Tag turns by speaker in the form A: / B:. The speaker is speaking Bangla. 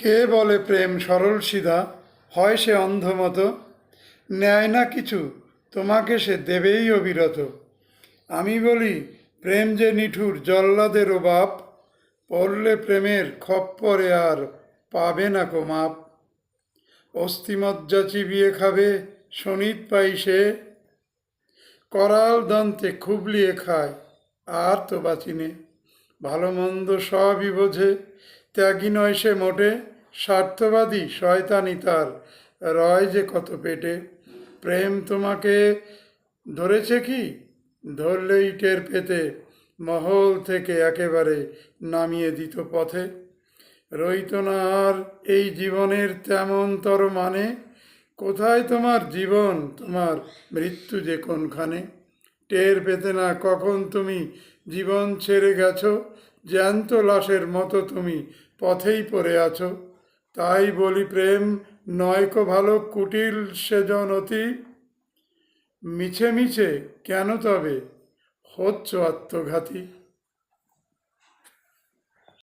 A: কে বলে প্রেম সরল সিধা, হয় সে অন্ধমত, নেয় না কিছু, তোমাকে সে দেবেই অবিরত। আমি বলি প্রেম যে নিঠুর জল্লাদেরও বাপ, পড়লে প্রেমের খপ্পরে আর পাবে না কো মাপ। অস্থিমজ্জা চিবিয়ে খাবে শনিত পাই সে, করাল দন্তে খুবলিয়ে খায় আর তো বাঁচিনে। ভালো মন্দ সবই বোঝে, ত্যাগী নয় সে মোটে, স্বার্থবাদী শয়তানি তার রয় যে কত পেটে। প্রেম তোমাকে ধরেছে কি, ধরলেই টের পেতে, মহল থেকে একেবারে নামিয়ে দিত পথে। রইত না আর এই জীবনের তেমনতর মানে, কোথায় তোমার জীবন, তোমার মৃত্যু যে কোনখানে। টের পেতে না কখন তুমি জীবন ছেড়ে গেছো, জ্যান্ত লাশের মতো তুমি পথেই পড়ে আছো। তাই বলি প্রেম নয়কো ভালো কুটিল সেজন অতি, মিছে মিছে কেন তবে হচ্ছ আত্মঘাতী।